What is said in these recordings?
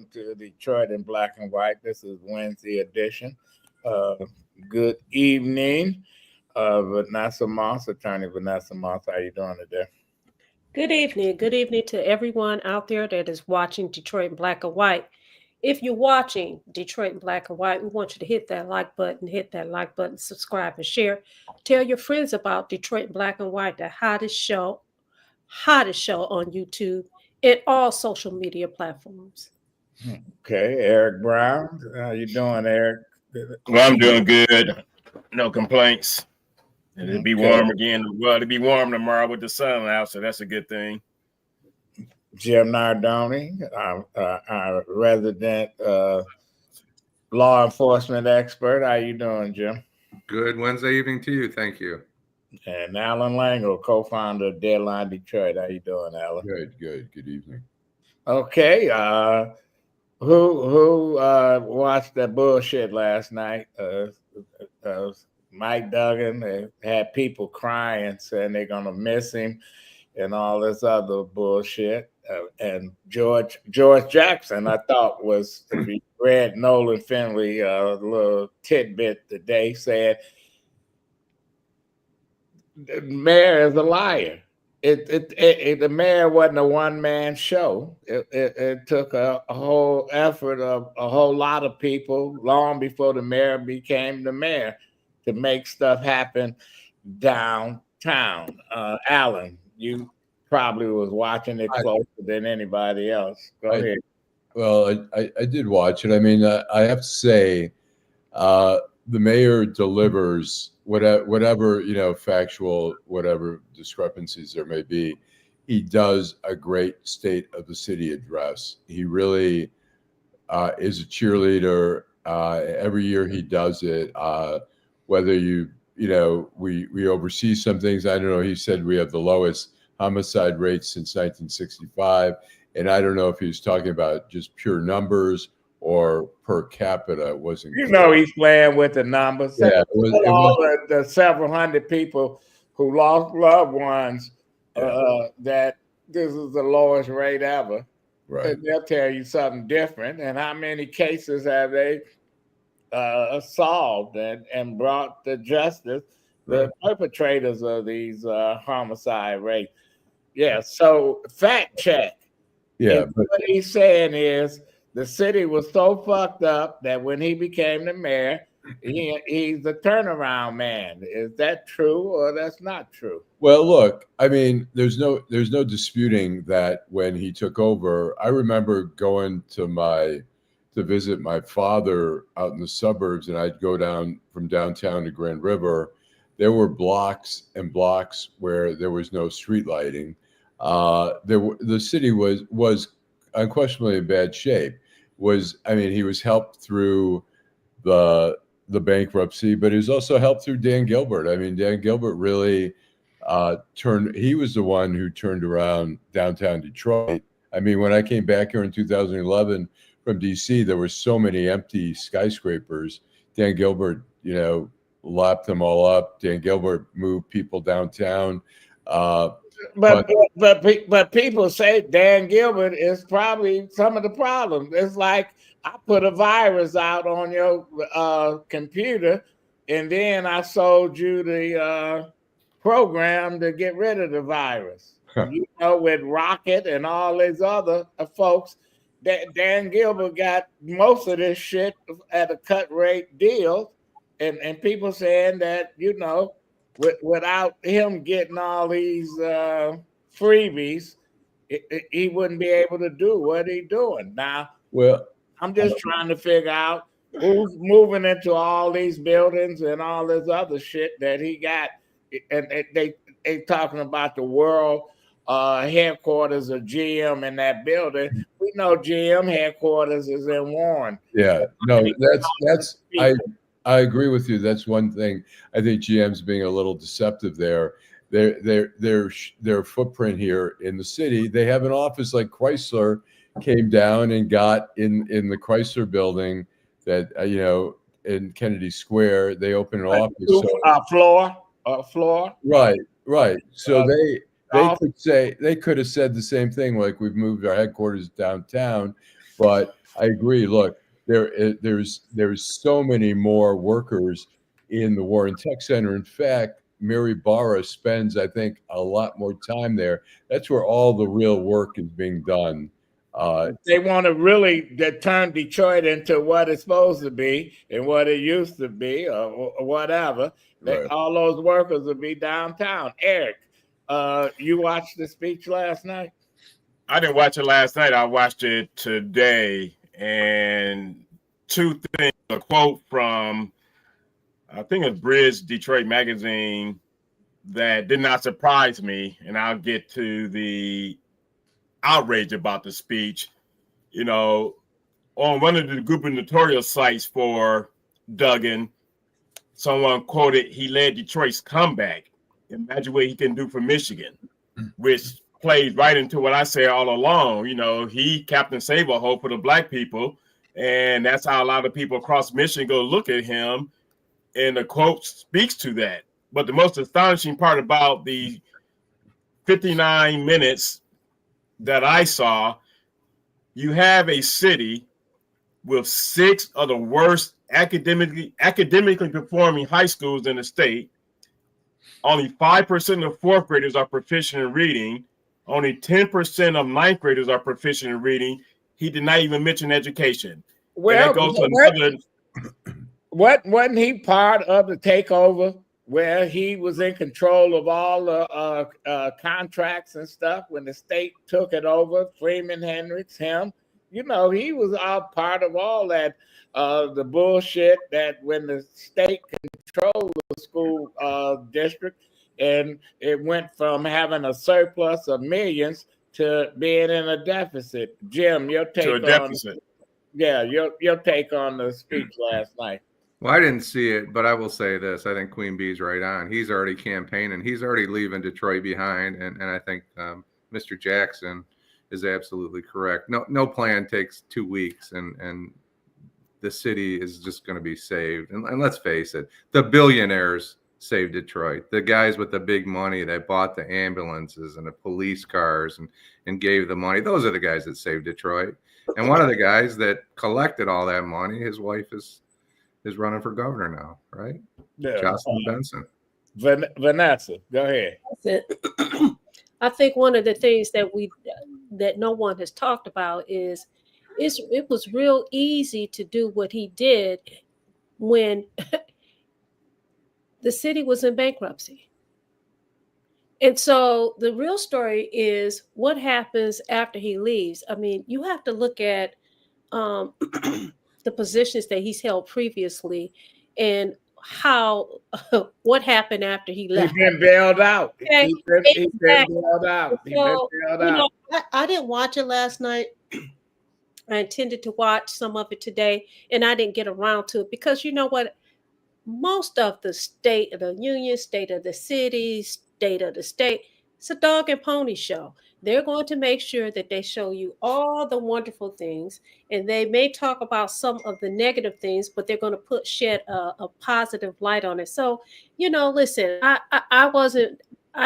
welcome to Detroit in Black and White. This is Wednesday edition. Uh, Good evening, Vanessa Moss, attorney Vanessa Moss. How you doing today? Good evening. Good evening to everyone out there that is watching Detroit in Black and White. If you're watching Detroit in Black and White, we want you to hit that like button, subscribe, and share. Tell your friends about Detroit in Black and White, the hottest show on YouTube and all social media platforms. Okay, Eric Brown. How you doing, Eric? Well, I'm doing good. No complaints. And it'll be warm again. Well, it'll be warm tomorrow with the sun out, so that's a good thing. Jim Nardone, our resident law enforcement expert. How you doing, Jim? Good Wednesday evening to you. Thank you. And Allan Lengel, co-founder of Deadline Detroit. How you doing, Allan? Good evening. Okay. Who watched that bullshit last night? Mike Duggan had people crying, saying they're gonna miss him, and all this other bullshit. And George Jackson, I thought was, if you read Nolan Finley a little tidbit today, said the mayor is a liar. The mayor wasn't a one-man show. It took a whole effort of a whole lot of people long before the mayor became the mayor to make stuff happen downtown. Allan, you probably was watching it closer than anybody else. Go ahead. Well, I did watch it. I mean, I have to say, the mayor delivers whatever factual, whatever discrepancies there may be. He does a great state of the city address. He really is a cheerleader. Every year he does it. Whether we oversee some things. I don't know. He said we have the lowest homicide rate since 1965. And I don't know if he was talking about just pure numbers or per capita. It wasn't. He's playing with the numbers. Yeah, the several hundred people who lost loved ones, that this is the lowest rate ever. Right. And they'll tell you something different. And how many cases have they solved and brought to justice the perpetrators of these homicide rates? Yeah, so fact check. Yeah, but what he's saying is the city was so fucked up that when he became the mayor, he's the turnaround man. Is that true or that's not true? Well, look, I mean, there's no disputing that when he took over. I remember going to visit my father out in the suburbs, and I'd go down from downtown to Grand River. There were blocks and blocks where there was no street lighting. The city was unquestionably in bad shape. He was helped through the bankruptcy, but he was also helped through Dan Gilbert. I mean, Dan Gilbert really he was the one who turned around downtown Detroit. I mean, when I came back here in 2011 from DC, there were so many empty skyscrapers. Dan Gilbert, lapped them all up. Dan Gilbert moved people downtown. But people say Dan Gilbert is probably some of the problem. It's like I put a virus out on your computer, and then I sold you the program to get rid of the virus. With Rocket and all these other folks, Dan Gilbert got most of this shit at a cut rate deal, and people saying that without him getting all these freebies, he wouldn't be able to do what he's doing now. Well, I'm just trying to figure out who's moving into all these buildings and all this other shit that he got, and they talking about the world headquarters of GM in that building. We know GM headquarters is in Warren. Yeah, no, that's I agree with you. That's one thing. I think GM's being a little deceptive there. Their footprint here in the city. They have an office like Chrysler came down and got in the Chrysler building that in Kennedy Square. They opened an office. Floor. Right. So they could have said the same thing, like we've moved our headquarters downtown, but I agree. Look, there's so many more workers in the Warren Tech Center. In fact, Mary Barra spends, I think, a lot more time there. That's where all the real work is being done. They want to really turn Detroit into what it's supposed to be and what it used to be, or whatever. Right. All those workers will be downtown. Eric, you watched the speech last night? I didn't watch it last night. I watched it today, and two things. A quote from, I think it's Bridge Detroit Magazine, that did not surprise me, and I'll get to the outrage about the speech. You know, on one of the gubernatorial sites for Duggan, someone quoted, "He led Detroit's comeback. Imagine what he can do for Michigan," which plays right into what I say all along. You know, he Captain Save a Hope for the black people, and that's how a lot of people across Michigan go look at him, and the quote speaks to that. But the most astonishing part about the 59 minutes that I saw, you have a city with 6 of the worst academically performing high schools in the state. Only 5% of fourth graders are proficient in reading. Only 10% of ninth graders are proficient in reading. He did not even mention education. Well, wasn't he part of the takeover where he was in control of all the contracts and stuff when the state took it over? Freeman Hendricks, him, you know, he was all part of all that, the bullshit that when the state controlled the school district, and it went from having a surplus of millions to being in a deficit. Jim, your take to a deficit. Your take on the speech last night. Well, I didn't see it, but I will say this. I think Queen Bee's right on. He's already campaigning. He's already leaving Detroit behind. And I think Mr. Jackson is absolutely correct. No plan takes 2 weeks, and the city is just going to be saved. And let's face it, the billionaires saved Detroit. The guys with the big money that bought the ambulances and the police cars and gave the money, those are the guys that saved Detroit. And one of the guys that collected all that money, his wife is running for governor now, right? Yeah. Jocelyn Benson. Vanessa, go ahead. I think one of the things that no one has talked about is it was real easy to do what he did when the city was in bankruptcy. And so the real story is what happens after he leaves. I mean, you have to look at the positions that he's held previously and what happened after he left. He's been bailed out. Okay. He's been bailed out. I didn't watch it last night. I intended to watch some of it today, and I didn't get around to it because you know what? Most of the state of the union, state of the city, state of the state, it's a dog and pony show. They're going to make sure that they show you all the wonderful things, and they may talk about some of the negative things, but they're going to shed a positive light on it. So, you know, listen, I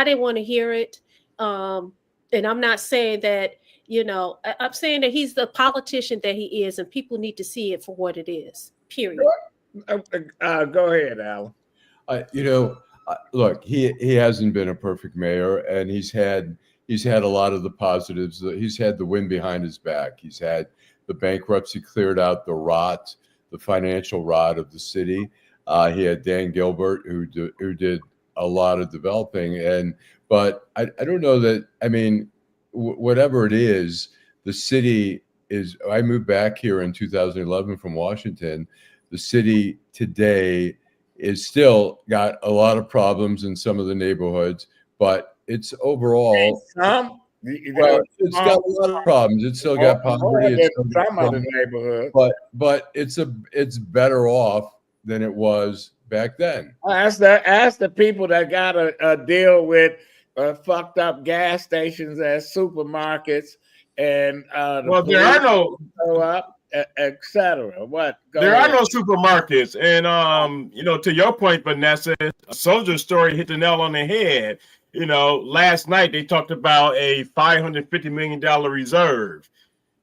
didn't want to hear it. And I'm not saying that, you know, I'm saying that he's the politician that he is, and people need to see it for what it is, period. Go ahead, Allan. Look, he hasn't been a perfect mayor, and he's had a lot of the positives. He's had the wind behind his back. He's had the bankruptcy cleared out, the financial rot of the city. He had Dan Gilbert, who did a lot of developing. But I don't know that. I mean, whatever it is, the city is. I moved back here in 2011 from Washington. The city today is still got a lot of problems in some of the neighborhoods, but it's overall. It's got a lot of problems. It's still got poverty. Some of the neighborhood, but it's better off than it was back then. Ask the people that got to deal with fucked up gas stations as supermarkets and there are no etc. There are no supermarkets, and you know, to your point, Vanessa, a soldier story hit the nail on the head. You know, last night they talked about a $550 million reserve,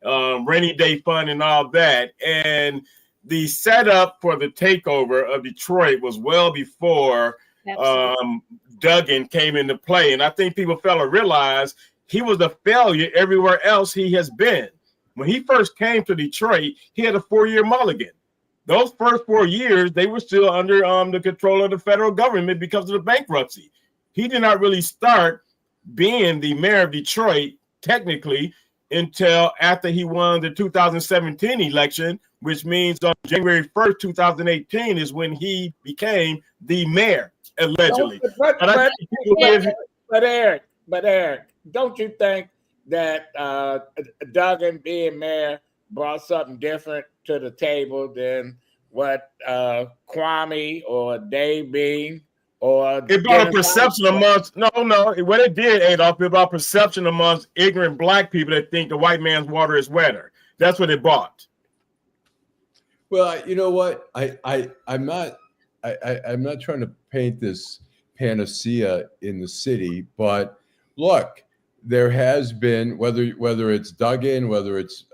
rainy day fund and all that. And the setup for the takeover of Detroit was well before Duggan came into play. And I think people fail to realize he was a failure everywhere else he has been. When he first came to Detroit, he had a 4-year mulligan. Those first 4 years, they were still under the control of the federal government because of the bankruptcy. He did not really start being the mayor of Detroit, technically, until after he won the 2017 election, which means on January 1st, 2018 is when he became the mayor, allegedly. But Eric, don't you think that Duggan being mayor brought something different to the table than what Kwame or Dave Bean or it brought a perception amongst what it did, Adolph, it brought perception amongst ignorant black people that think the white man's water is wetter. That's what it brought. Well, you know what? I'm not trying to paint this panacea in the city, but look, there has been, whether it's Duggan, whether it's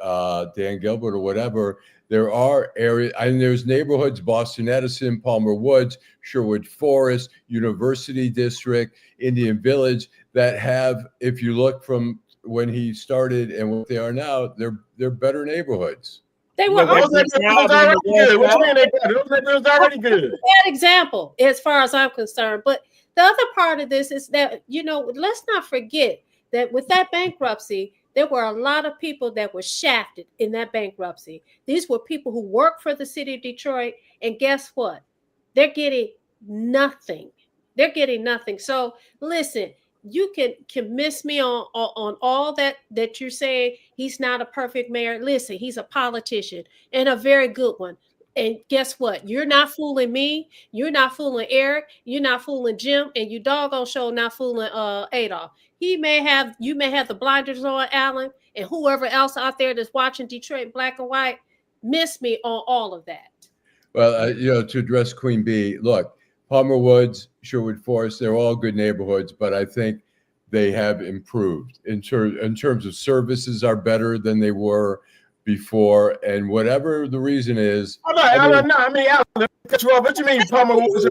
Dan Gilbert or whatever, there are areas, and there's neighborhoods, Boston Edison, Palmer Woods, Sherwood Forest, University District, Indian Village, that have, if you look from when he started and what they are now, they're better neighborhoods. They were already good. What do you mean they better? Those already good. Bad example, as far as I'm concerned. But the other part of this is that, let's not forget that with that bankruptcy, there were a lot of people that were shafted in that bankruptcy. These were people who worked for the city of Detroit, and guess what? They're getting nothing. They're getting nothing. So listen, you can miss me on all that you're saying. He's not a perfect mayor. Listen, he's a politician and a very good one. And guess what? You're not fooling me. You're not fooling Eric. You're not fooling Jim. And you doggone show not fooling Adolph. You may have the blinders on, Allan, and whoever else out there that's watching Detroit Black and White. Miss me on all of that. Well, to address Queen Bee, look, Palmer Woods, Sherwood Forest, they're all good neighborhoods, but I think they have improved in terms of services are better than they were before, and whatever the reason is. Allan, what you mean, Palmer Woods?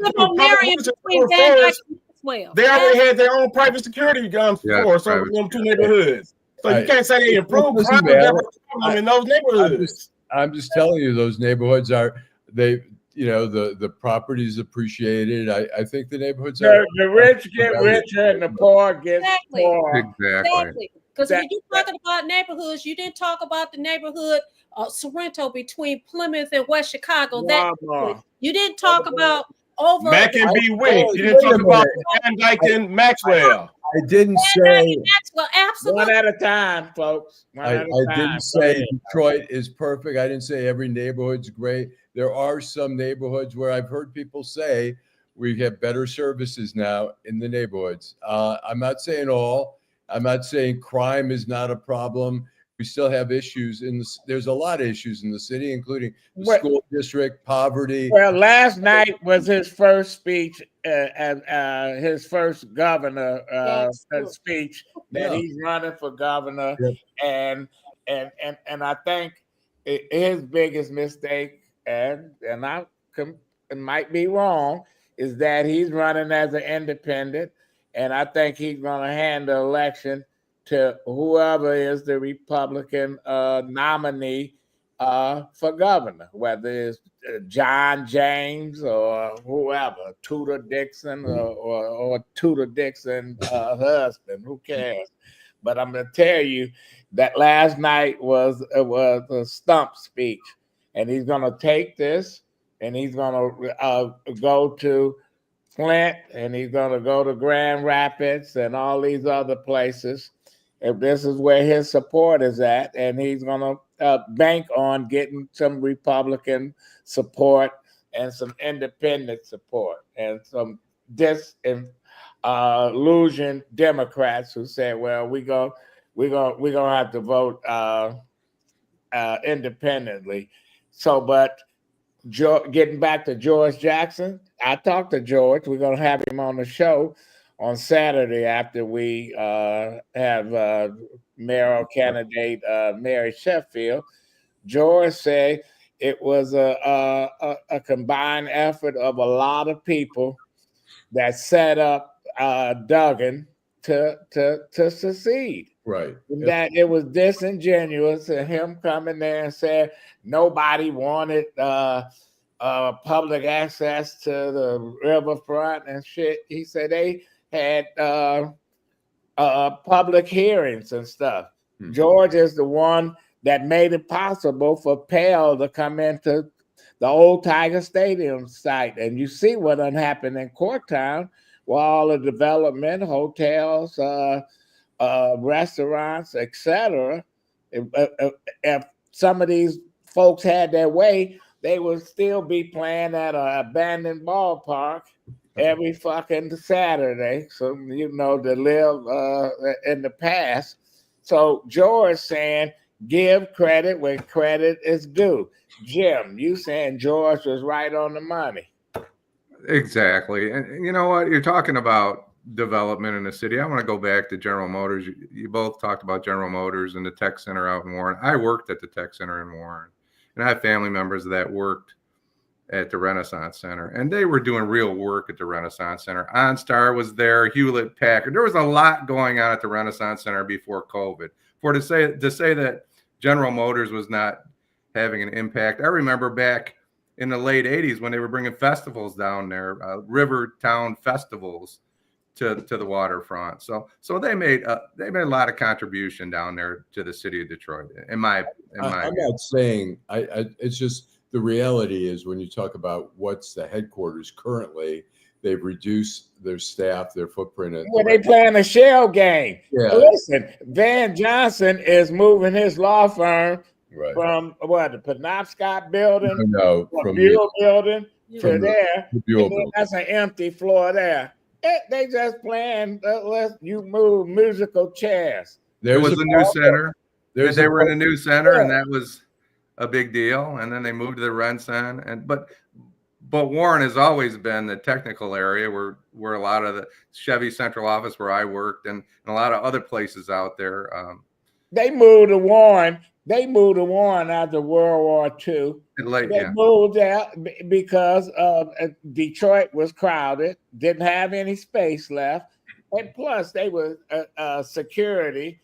They already had their own private security guns before, so them two neighborhoods. So you can't say they improved crime in those neighborhoods. I'm just telling you, those neighborhoods the property's appreciated. I think the neighborhoods are. The rich get richer and the poor get poorer. Exactly. Because when you're talking about neighborhoods, you didn't talk about the neighborhood Sorrento between Plymouth and West Chicago. You didn't talk about over Mac and B. Wink. You didn't talk about Van Dyke and Maxwell. I didn't say Maxwell, absolutely. One at a time, folks. I didn't say Detroit is perfect. I didn't say every neighborhood's great. There are some neighborhoods where I've heard people say we have better services now in the neighborhoods. I'm not saying all. I'm not saying crime is not a problem. We still have issues there's a lot of issues in the city, including the school district, poverty. Well, last night was his first speech and his first governor speech that he's running for governor. Yeah. And I think his biggest mistake, and I might be wrong, is that he's running as an independent. And I think he's going to hand the election to whoever is the Republican nominee for governor, whether it's John James or whoever, Tudor Dixon or Tudor Dixon husband, who cares? But I'm going to tell you that last night was a stump speech, and he's going to take this and he's going to go to Flint, and he's going to go to Grand Rapids and all these other places. If this is where his support is at, and he's going to bank on getting some Republican support and some independent support and some disillusioned Democrats who say, "Well, we're gonna have to vote independently." So, but getting back to George Jackson, I talked to George. We're going to have him on the show. on Saturday after we have mayoral candidate Mary Sheffield. George said it was a combined effort of a lot of people that set up Duggan to succeed. Right. That it was disingenuous of him coming there and saying nobody wanted public access to the riverfront and shit. He said they had public hearings and stuff. Mm-hmm. George is the one that made it possible for Pell to come into the old Tiger Stadium site. And you see what done happened in Corktown, where all the development, hotels, restaurants, etc. If some of these folks had their way, they would still be playing at an abandoned ballpark every fucking Saturday. So, you know, to live in the past. So George saying, give credit where credit is due. Jim, you saying George was right on the money. Exactly. And you know what? You're talking about development in the city. I want to go back to General Motors. You both talked about General Motors and the tech center out in Warren. I worked at the tech center in Warren, and I have family members that worked at the Renaissance Center, and they were doing real work at the Renaissance Center. OnStar was there, Hewlett Packard. There was a lot going on at the Renaissance Center before COVID. To say that General Motors was not having an impact, I remember back in the late 80s when they were bringing festivals down there, river town festivals to the waterfront. So they made a lot of contribution down there to the city of Detroit. I'm not saying it's just the reality is when you talk about what's the headquarters currently, they've reduced their staff, their footprint. Well, they playing a shell game. Yeah. Listen, Van Johnson is moving his law firm from the Penobscot building, from Buell building to there. That's an empty floor there. They just playing. You move musical chairs. There was a new center. They were in a new center, and that was a big deal. And then they moved to the Renson, but Warren has always been the technical area where a lot of the Chevy central office where I worked and a lot of other places out there. They moved to Warren. After World War II. Moved out because Detroit was crowded, didn't have any space left, and plus they were security,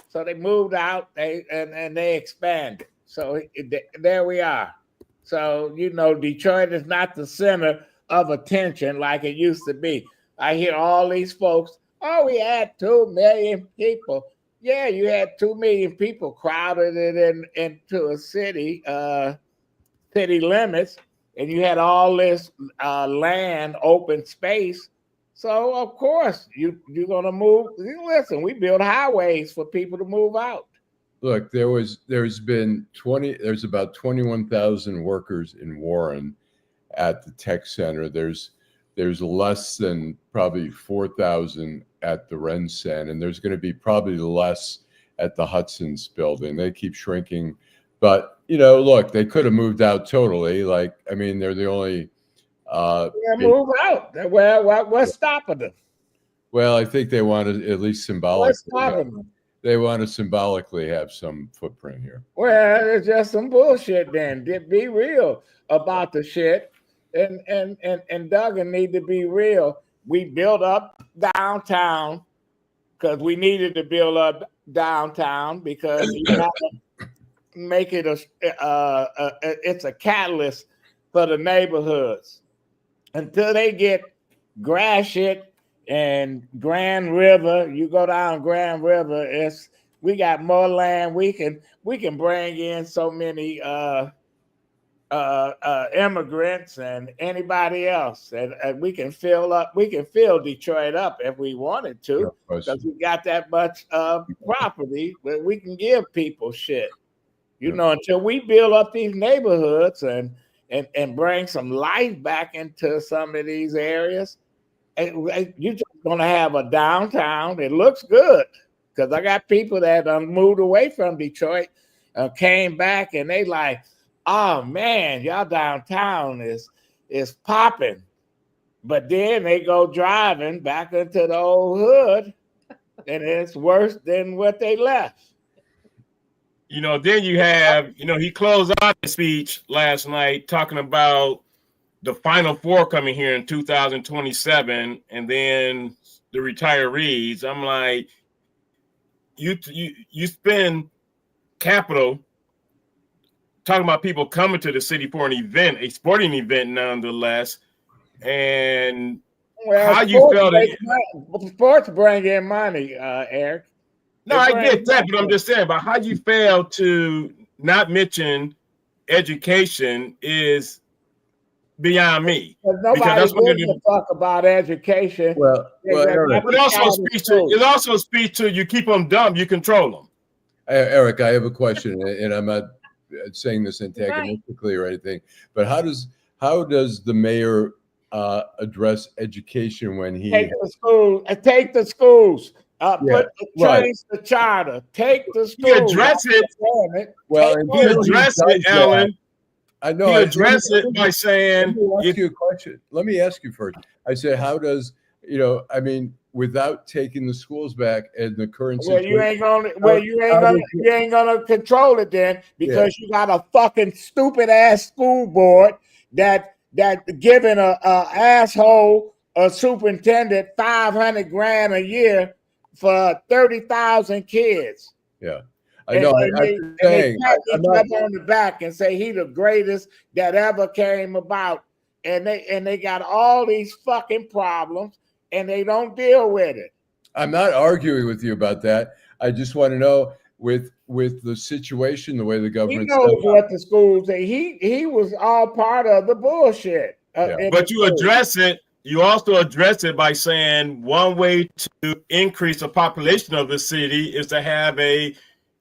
so they moved out. And they expanded. So there we are. So, you know, Detroit is not the center of attention like it used to be. I hear all these folks, we had 2 million people. Yeah, you had 2 million people crowded it into a city limits, and you had all this land, open space. So, of course, you're going to move. Listen, we build highways for people to move out. Look, there's about 21,000 workers in Warren at the tech center. There's less than probably 4,000 at the Rensen, and there's going to be probably less at the Hudson's building. They keep shrinking, but you know, look, they could have moved out totally. Like, I mean, they're the only move out. Well, what's stopping them? Well, I think they want to at least symbolically. What's stopping them? They want to symbolically have some footprint here. Well, it's just some bullshit then. Be real about the shit. And Duggan need to be real. We built up downtown because we needed to build up downtown because you have to make it it's a catalyst for the neighborhoods. Until they get Gratiot and Grand River, you go down Grand River, we got more land. We can bring in so many immigrants and anybody else, and we can fill Detroit up if we wanted to, because we got that much property where we can give people shit. You know, until we build up these neighborhoods and bring some life back into some of these areas, you're just gonna have a downtown. It looks good because I got people that moved away from Detroit, came back, and they like, oh man, y'all downtown is popping. But then they go driving back into the old hood, and it's worse than what they left. Then you have, he closed out the speech last night talking about the Final Four coming here in 2027, and then the retirees. I'm like, you spend capital talking about people coming to the city for an event, a sporting event, nonetheless, and how you felt sports bring in money, Eric. No, I get that, but I'm just saying about how you fail to not mention education is beyond me. Nobody gives a fuck about education. Well, Eric, it also speaks to you keep them dumb, you control them. Eric, I have a question, and I'm not saying this antagonistically or anything, but how does the mayor address education when he take the schools? Change the charter. Take the schools. He address it. Well, he address it, Allan. I know. He address it by saying, "Let me ask you a question. Let me ask you first." I said, "How does without taking the schools back in the current situation?" You ain't gonna control it then because you got a fucking stupid ass school board that giving a asshole a superintendent $500,000 a year for 30,000 kids. Yeah, I know. I'm saying I'm not on the back and say he the greatest that ever came about, and they got all these fucking problems and they don't deal with it. I'm not arguing with you about that. I just want to know with the situation, the way the government. He knows what the schools. He was all part of the bullshit. But you address it. You also address it by saying one way to increase the population of the city is to have a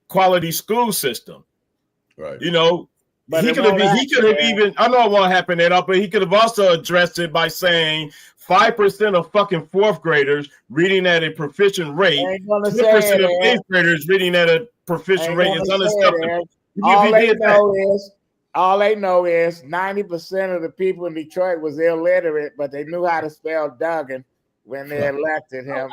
quality school system. Right. But he could have even, I know it won't happen at all, but he could have also addressed it by saying 5% of fucking fourth graders reading at a proficient rate, 2% of eighth graders reading at a proficient rate is unacceptable. All they know is 90% of the people in Detroit was illiterate, but they knew how to spell Duggan when they elected him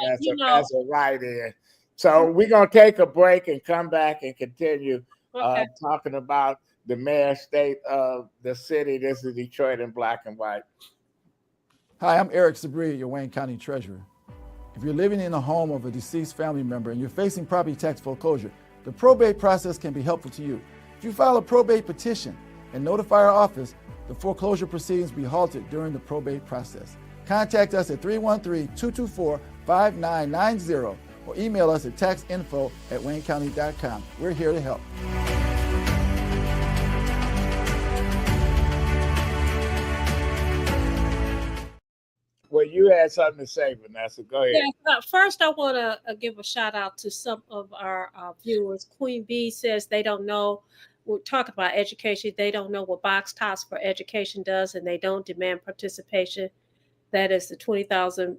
as a write-in. So we're going to take a break and come back and continue talking about the mayor state of the city. This is Detroit in black and white. Hi, I'm Eric Sabri, your Wayne County Treasurer. If you're living in a home of a deceased family member and you're facing property tax foreclosure, the probate process can be helpful to you. If you file a probate petition and notify our office, the foreclosure proceedings will be halted during the probate process. Contact us at 313-224-5990 or email us at taxinfo@waynecounty.com. We're here to help. Well, you had something to say, Vanessa. Go ahead. Yeah, first, I want to give a shout out to some of our viewers. Queen B says they don't know. We're talking about education. They don't know what Box Tops for Education does, and they don't demand participation. That is the $20,000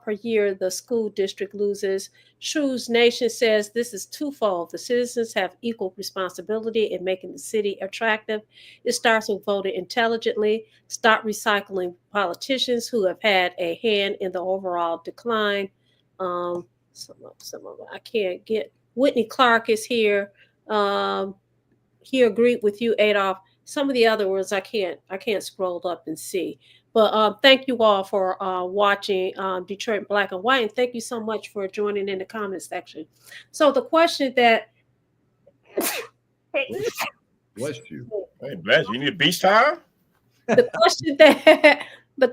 per year the school district loses. Shrews Nation says this is twofold. The citizens have equal responsibility in making the city attractive. It starts with voting intelligently. Stop recycling politicians who have had a hand in the overall decline. Some of them I can't get. Whitney Clark is here. He agreed with you, Adolph. Some of the other words I can't scroll up and see. But thank you all for watching Detroit Black and White, and thank you so much for joining in the comment section. So the question that bless you. Hey, bless you. You need a beach towel? The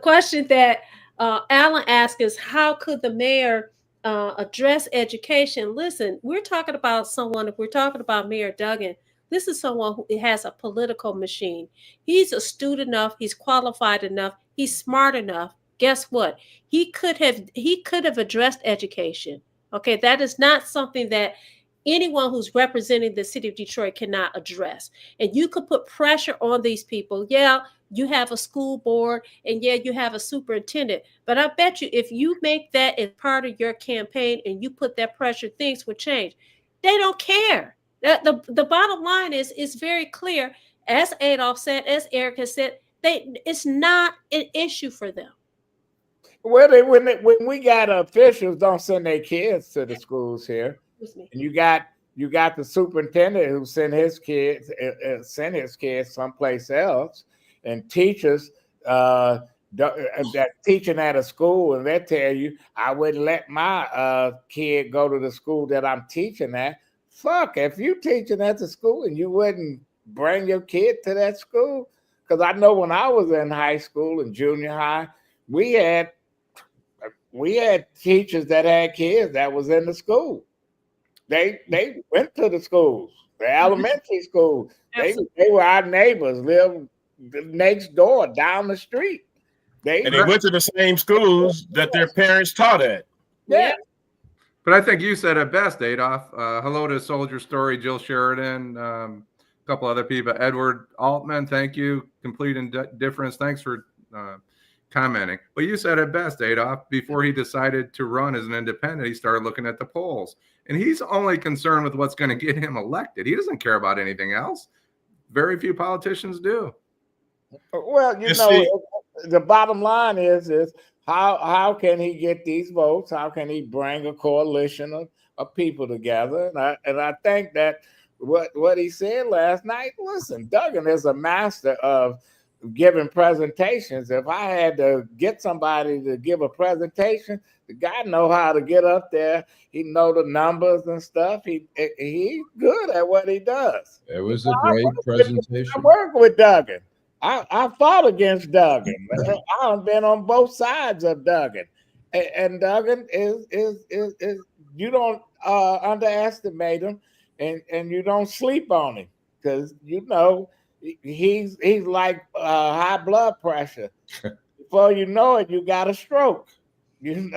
question that Allan asked is, how could the mayor address education? Listen, we're talking about someone. If we're talking about Mayor Duggan, this is someone who has a political machine. He's astute enough. He's qualified enough. He's smart enough. Guess what? He could have addressed education. Okay, that is not something that anyone who's representing the city of Detroit cannot address. And you could put pressure on these people. Yeah, you have a school board, and yeah, you have a superintendent. But I bet you if you make that as part of your campaign and you put that pressure, things will change. They don't care. The bottom line is very clear. As Adolph said, as Eric has said, it's not an issue for them. Well, when we got officials don't send their kids to the schools here, and you got the superintendent who send his kids someplace else, and teachers that teaching at a school, and they tell you, I wouldn't let my kid go to the school that I'm teaching at. Fuck, if you teaching at the school and you wouldn't bring your kid to that school, because I know when I was in high school and junior high, we had teachers that had kids that was in the school. They went to the schools, the elementary school. They were our neighbors, lived next door, down the street. They went to the same schools that their parents taught at. Yeah. But I think you said it best, Adolph. Hello to Soldier Story, Jill Sheridan, a couple other people. Edward Altman, thank you. Complete Indifference, thanks for commenting. But you said it best, Adolph. Before he decided to run as an independent, he started looking at the polls. And he's only concerned with what's going to get him elected. He doesn't care about anything else. Very few politicians do. Well, the bottom line is how can he get these votes? How can he bring a coalition of people together? And I think that what he said last night, listen, Duggan is a master of giving presentations. If I had to get somebody to give a presentation, the guy know how to get up there. He know the numbers and stuff. He's good at what he does. It was a great presentation. I work with Duggan. I fought against Duggan. I've been on both sides of Duggan, and Duggan is you don't underestimate him, and you don't sleep on him, because he's like high blood pressure. Before you know it, you got a stroke. You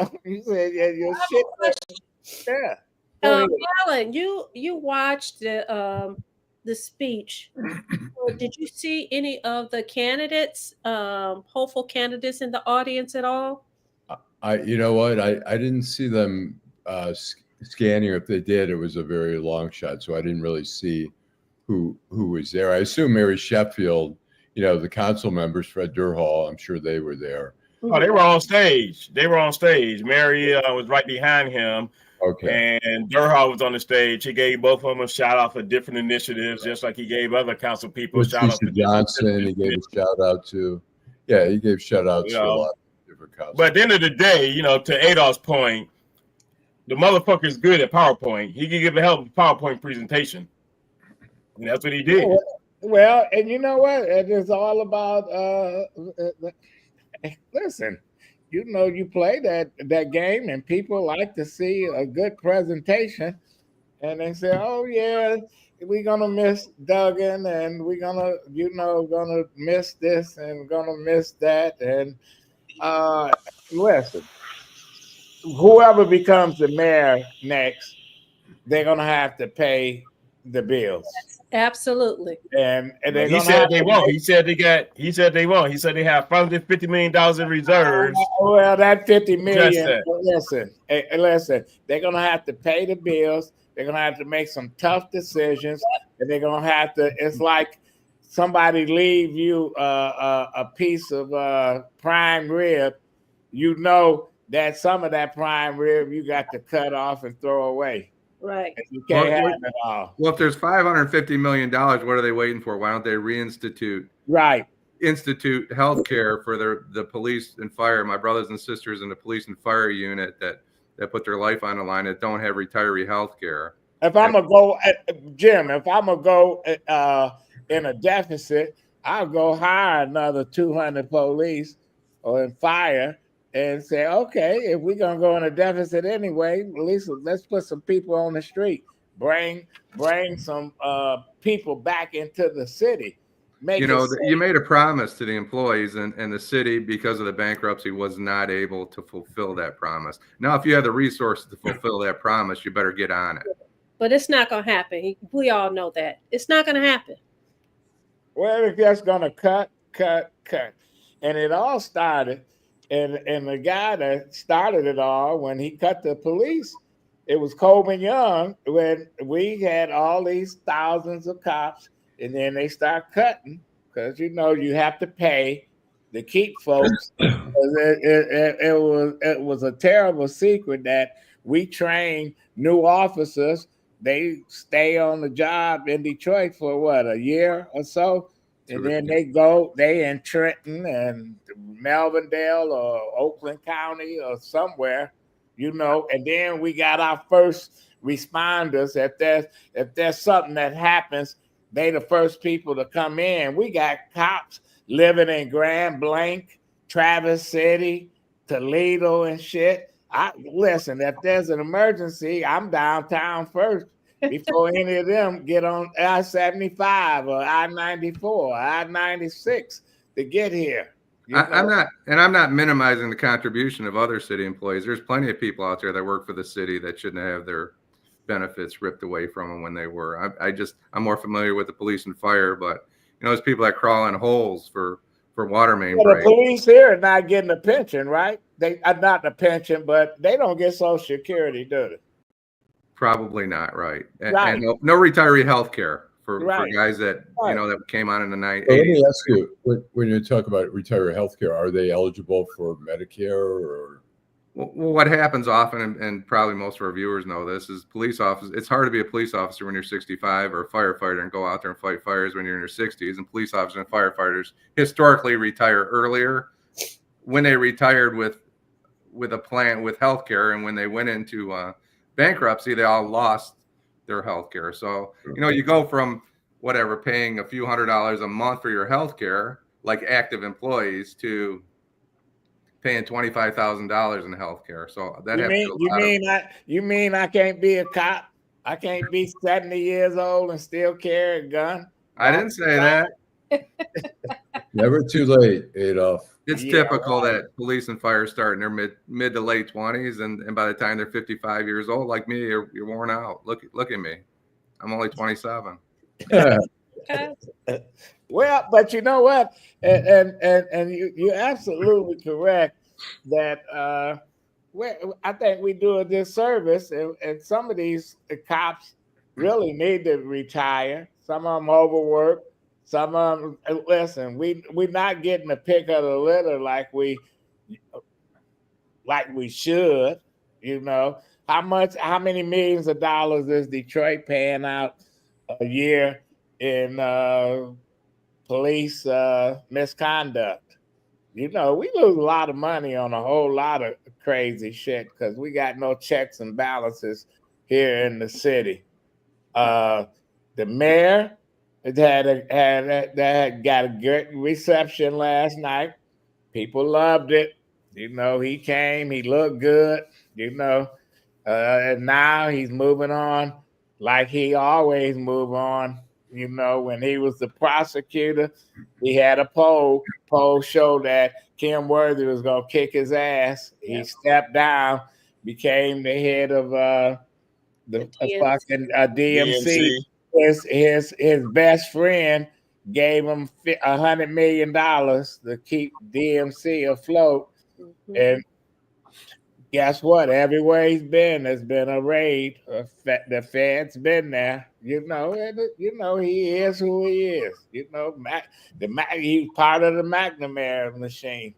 said your shit. Yeah. Allan, you watched the speech. Did you see any of the candidates, hopeful candidates in the audience at all? You know what? I didn't see them scanning. If they did, it was a very long shot, so I didn't really see who was there. I assume Mary Sheffield, the council members, Fred Durhal, I'm sure they were there. Oh, they were on stage. Mary was right behind him. Okay. And Durhal was on the stage. He gave both of them a shout out for different initiatives, just like he gave other council people a shout out. Johnson, he gave a shout out to. Yeah, he gave shout outs to a lot of different council. But at the end of the day, to Adolph's point, the motherfucker is good at PowerPoint. He can give a hell of a PowerPoint presentation. And that's what he did. Well, and you know what? It is all about listen, you play that game, and people like to see a good presentation, and they say, oh yeah, we're gonna miss Duggan, and we're gonna miss this and gonna miss that. And listen, whoever becomes the mayor next, they're gonna have to pay the bills. Absolutely. And he said they won't. He said they won't. He said they have $550 million in reserves. Well, that $50 million. Listen, they're gonna have to pay the bills. They're gonna have to make some tough decisions, and they're gonna have to. It's like somebody leave you a piece of prime rib. That some of that prime rib you got to cut off and throw away. Right. You can't have it all. Well, if there's $550 million, what are they waiting for? Why don't they institute health care for the police and fire, my brothers and sisters in the police and fire unit that put their life on the line, that don't have retiree health care? If I'm going to go, Jim, in a deficit, I'll go hire another 200 police or in fire, and say, okay, if we're gonna go in a deficit anyway, at least let's put some people on the street, bring some people back into the city. You made a promise to the employees, and the city, because of the bankruptcy, was not able to fulfill that promise. Now, if you have the resources to fulfill that promise, you better get on it. But it's not gonna happen. We all know that it's not gonna happen. Well, it's just gonna cut, and it all started. And the guy that started it all, when he cut the police, it was Coleman Young, when we had all these thousands of cops, and then they start cutting, because you have to pay to keep folks. It was a terrible secret that we train new officers. They stay on the job in Detroit for what, a year or so, and then they in Trenton and Melvindale or Oakland County or somewhere, and then we got our first responders. If there's something that happens, they the first people to come in. We got cops living in Grand Blanc, Traverse City, Toledo, and shit. Listen, if there's an emergency, I'm downtown first before any of them get on I-75 or I-94 or I-96 to get here. I'm not minimizing the contribution of other city employees. There's plenty of people out there that work for the city that shouldn't have their benefits ripped away from them when they were. I'm more familiar with the police and fire, but there's people that crawl in holes for water main breaks. The police here are not getting a pension, right? They are not a pension, but they don't get Social Security, do they? Probably not, right? And no retiree health care for guys that that came on in the 90s. Let me ask you, when you talk about retiree health care, are they eligible for Medicare or? Well, what happens often, and probably most of our viewers know this, is police officers. It's hard to be a police officer when you're 65 or a firefighter and go out there and fight fires when you're in your 60s. And police officers and firefighters historically retire earlier. When they retired with a plan with healthcare, and when they went into bankruptcy, they all lost their healthcare. So you go from paying a few $100s a month for your healthcare, like active employees, to paying $25,000 in healthcare. So that you mean I can't be a cop? I can't be 70 years old and still carry a gun? I didn't say that. Never too late, Adolph. It's typical that police and fire start in their mid to late 20s, and by the time they're 55 years old, like me, you're worn out. Look at me. I'm only 27. Well, but you know what? And you're absolutely correct that I think we do a disservice, and some of these cops really need to retire. Some of them overwork. Some of them, listen, we're not getting the pick of the litter like we should. How many millions of dollars is Detroit paying out a year in police misconduct? We lose a lot of money on a whole lot of crazy shit because we got no checks and balances here in the city. The mayor got a good reception last night. People loved it. He came, he looked good, and now he's moving on like he always move on. When he was the prosecutor, he had a poll showed that Kim Worthy was going to kick his ass. He stepped down, became the head of the fucking DMC. His best friend gave him $100 million to keep DMC afloat. Mm-hmm. And guess what? Everywhere he's been, there's been a raid. The Fed's been there. He is who he is. He's part of the McNamara machine.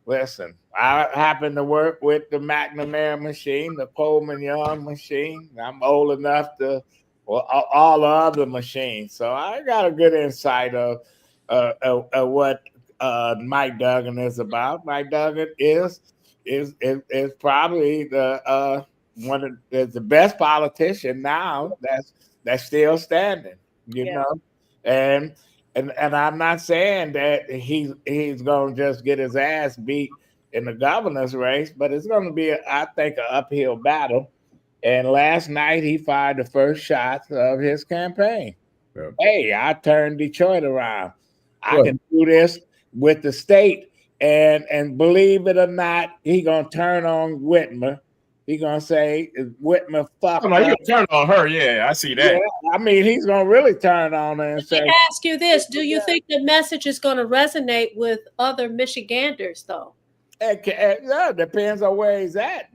Listen, I happen to work with the McNamara machine, the Coleman Young machine. I'm old enough to, all the other machines. So I got a good insight of what Mike Duggan is about. Mike Duggan is probably the best politician now that's still standing, and I'm not saying that he's going to just get his ass beat in the governor's race, but it's going to be, I think, an uphill battle. And last night he fired the first shots of his campaign. Yeah. Hey, I turned Detroit around. I can do this with the state. And believe it or not, he gonna turn on Whitmer. He gonna say, Whitmer, fuck. Oh, no, he gonna turn on her. Yeah, I see that. Yeah, he's gonna really turn on her and say. Let me ask you this: do you think the message is gonna resonate with other Michiganders, though? It depends on where he's at.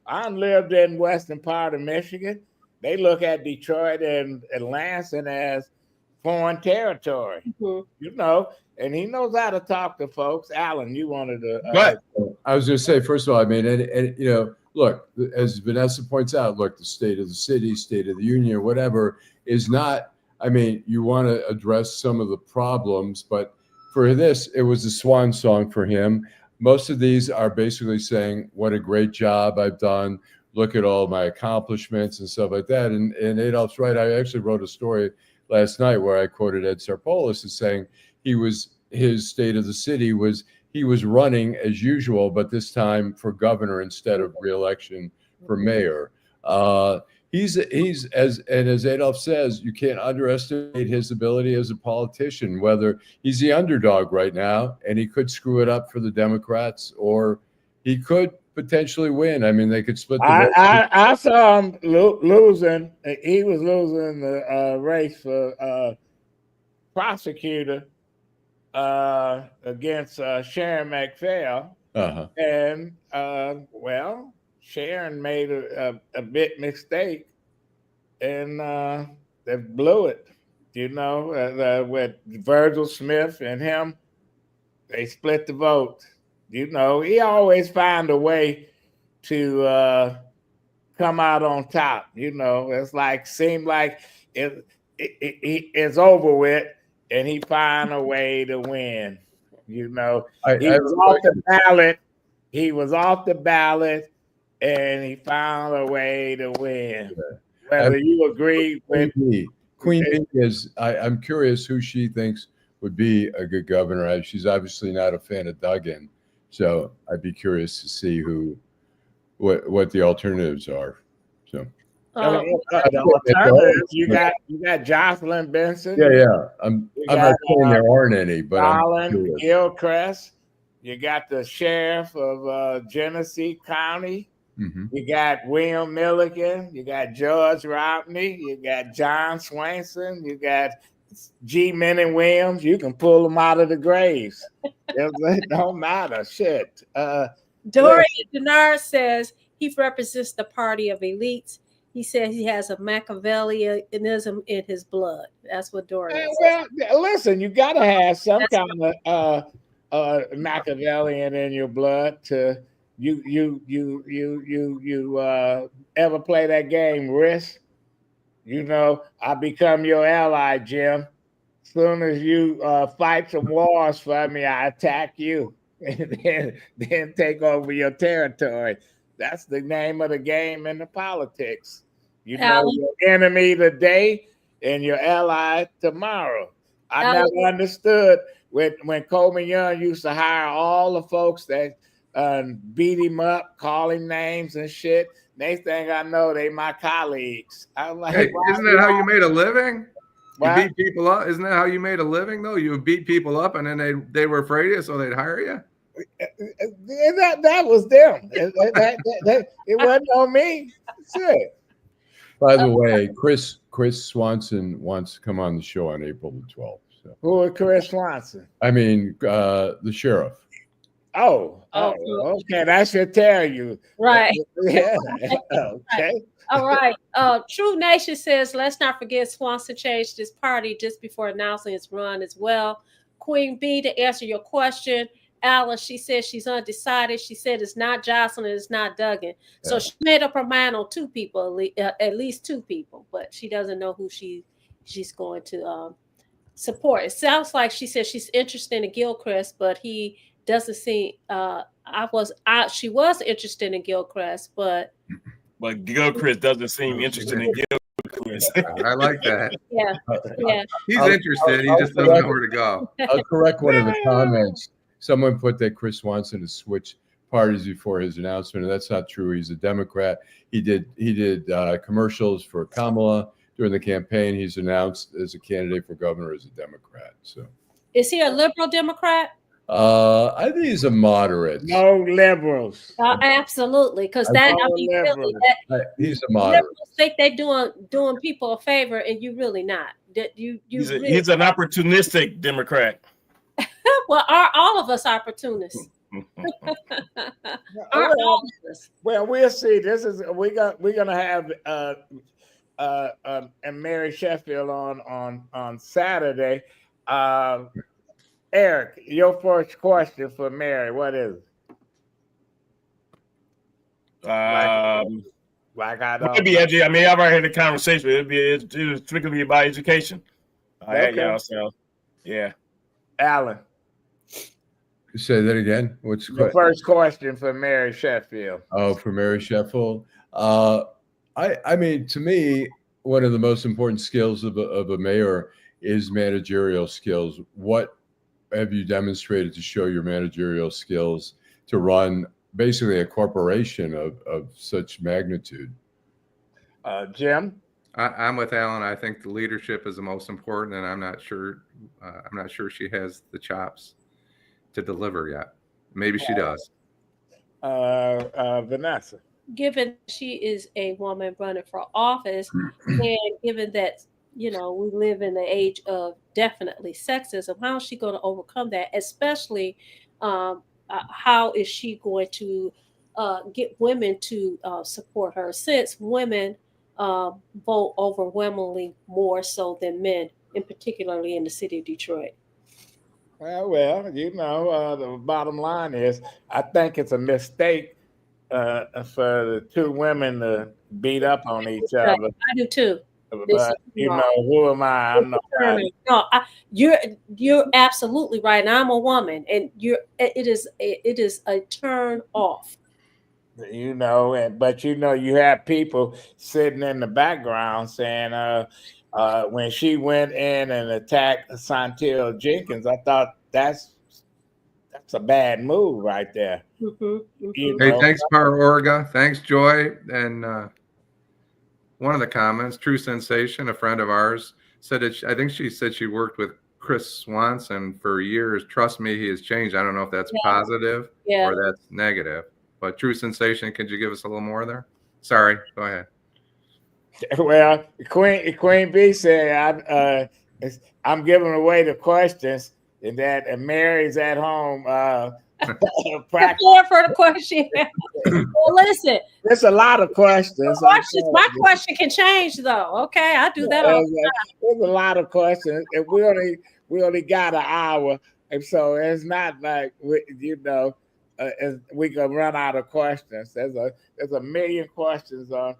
I lived in western part of Michigan. They look at Detroit and Lansing as foreign territory, Mhm. And he knows how to talk to folks. Allan, you wanted to. But I was going to say, first of all, I mean, and look, as Vanessa points out, look, the state of the city, state of the union, whatever, is not. I mean, you want to address some of the problems, but for this, it was a swan song for him. Most of these are basically saying, "What a great job I've done. Look at all my accomplishments and stuff like that." And Adolph's right. I actually wrote a story last night where I quoted Ed Sarpolis as saying his state of the city was he was running as usual, but this time for governor instead of re-election for mayor. He's as Adolph says, you can't underestimate his ability as a politician. Whether he's the underdog right now, and he could screw it up for the Democrats, or he could potentially win. I mean, they could split the vote. I saw him losing. He was losing the race for prosecutor against Sharon McPhail. And well, Sharon made a big mistake, and they blew it. With Virgil Smith and him, they split the vote. He always find a way to come out on top. It's like seemed like it's over with, and he find a way to win. He was off the ballot. He was off the ballot, and he found a way to win. Whether you agree with Queen Bee is, I'm curious who she thinks would be a good governor. She's obviously not a fan of Duggan, so I'd be curious to see what the alternatives are. So. The alternatives, you got Jocelyn Benson. Yeah. I'm not saying there aren't any, but Allan Gilchrist. You got the sheriff of Genesee County. Mm-hmm. You got William Milligan. You got George Rodney. You got John Swainson. You got G. Minnie Williams. You can pull them out of the graves. It don't matter. Shit. Dorian Denard says he represents the party of elites. He says he has a Machiavellianism in his blood. That's what Dorian says. Well, listen, you got to have some kind of Machiavellian in your blood to you ever play that game Risk? I become your ally, Jim. Soon as you fight some wars for me, I attack you and then take over your territory. That's the name of the game in the politics. Your enemy today and your ally tomorrow. I never understood when Coleman Young used to hire all the folks that beat him up, call him names and shit. Next thing I know, they my colleagues. I'm like, hey, isn't that how you made a living? What? You beat people up. Isn't that how you made a living, though? You beat people up, and then they were afraid of you, so they'd hire you. That was them. It wasn't on me. Shit. By the way, Chris Swanson wants to come on the show on April the 12th. So. Who is Chris Swanson? I mean, the sheriff. Oh, okay. That should tell you. Right. Yeah. Okay. All right. True Nation says, let's not forget Swanson changed his party just before announcing his run as well. Queen Bee, to answer your question, Allan, she says she's undecided. She said it's not Jocelyn, it's not Duggan. So she made up her mind on two people, at least two people, but she doesn't know who she's going to support. It sounds like she said she's interested in Gilchrist, but he doesn't seem. She was interested in Gilchrist, but Gilchrist doesn't seem interested in Gilchrist. I like that. Yeah. He's interested. He just doesn't know where to go. I'll correct one of the comments. Someone put that Chris Swanson has switched parties before his announcement, and that's not true. He's a Democrat. He did commercials for Kamala during the campaign. He's announced as a candidate for governor as a Democrat. So, is he a liberal Democrat? I think he's a moderate. No liberals. Absolutely, because he's a moderate. Liberals think they're doing people a favor, and you really not. He's an opportunistic Democrat. Well, are all of us opportunists? Well, we'll see. We're gonna have and Mary Sheffield on Saturday. Eric, your first question for Mary, what is it? Like I don't. I mean, I've already had a conversation. It was strictly about education. Okay. So yeah. Allan, Say that again. What's the first question for Mary Sheffield? Oh, for Mary Sheffield. I mean, to me, one of the most important skills of a mayor is managerial skills. What have you demonstrated to show your managerial skills to run basically a corporation of such magnitude? Jim? I'm with Allan. I think the leadership is the most important, and I'm not sure she has the chops to deliver yet. Maybe she does. Vanessa? Given she is a woman running for office, and given that we live in the age of definitely sexism, how is she going to overcome that? Especially, how is she going to get women to support her, since women vote overwhelmingly more so than men, and particularly in the city of Detroit? Well, the bottom line is, I think it's a mistake for the two women to beat up on each other. I do too. But who am I? I'm nobody. No, you're absolutely right. And I'm a woman, and it is a turn off. But you have people sitting in the background saying, when she went in and attacked Santil Jenkins, I thought that's a bad move right there. Mm-hmm. Hey, thanks, Par Orga. Thanks, Joy. And one of the comments, True Sensation, a friend of ours, said I think she said she worked with Chris Swanson for years. Trust me, he has changed. I don't know if that's positive or that's negative. But True Sensation, could you give us a little more there? Sorry, go ahead. Well, Queen B said, I'm giving away the questions, and that Mary's at home. Prepare for the question. Well, listen, there's a lot of questions. My question can change, though. Okay, I do that all the time. There's a lot of questions, and we only got an hour, and so it's not like we can run out of questions. There's a million questions on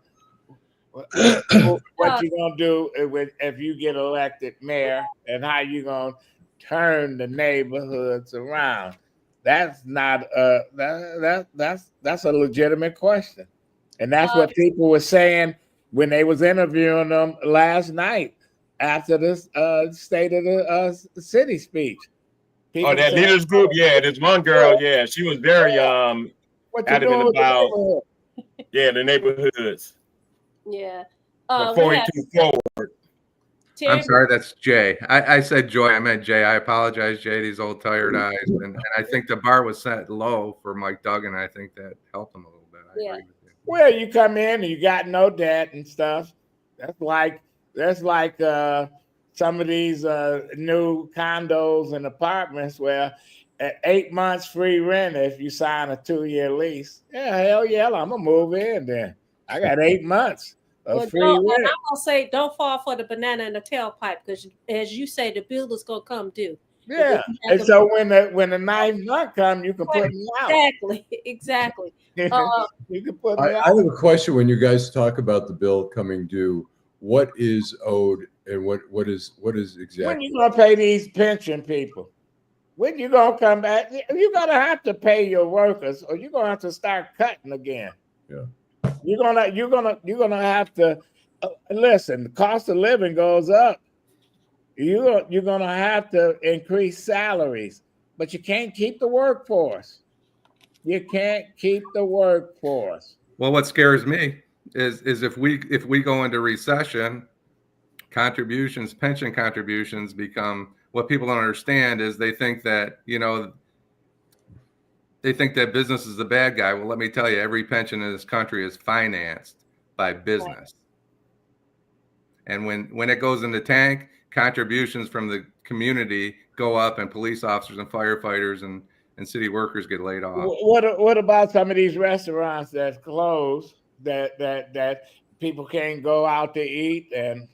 what you gonna do if you get elected mayor, and how you gonna turn the neighborhoods around. That's not that's a legitimate question, and that's what people were saying when they was interviewing them last night after this State of the City speech. People that leaders group, there's one girl, she was very adamant about the neighborhoods. Yeah. Before he came forward. I'm sorry, that's Jay. I said Joy, I meant Jay. I apologize, Jay. These old tired eyes, and I think the bar was set low for Mike Duggan. I think that helped him a little bit. I agree with you. Well, you come in and you got no debt and stuff. That's like some of these new condos and apartments where 8 months free rent if you sign a 2-year lease. Yeah, hell yeah, I'm gonna move in then. I got 8 months. I'm gonna say, don't fall for the banana in the tailpipe, because, as you say, the builder's gonna come due. Yeah, and so when the 9th month comes, you can put them out. Exactly. You can put them out. I have a question. When you guys talk about the bill coming due, what is owed and what is exactly? When you gonna pay these pension people? When you gonna come back? You're gonna have to pay your workers, or you're gonna have to start cutting again. Yeah. You're gonna have to listen. The cost of living goes up. You're gonna have to increase salaries, but you can't keep the workforce. You can't keep the workforce. Well, what scares me is if we go into recession, pension contributions become, what people don't understand is they think that business is the bad guy. Well, let me tell you, every pension in this country is financed by business. And when it goes in the tank, contributions from the community go up, and police officers and firefighters and city workers get laid off. What about some of these restaurants that's closed that people can't go out to eat, and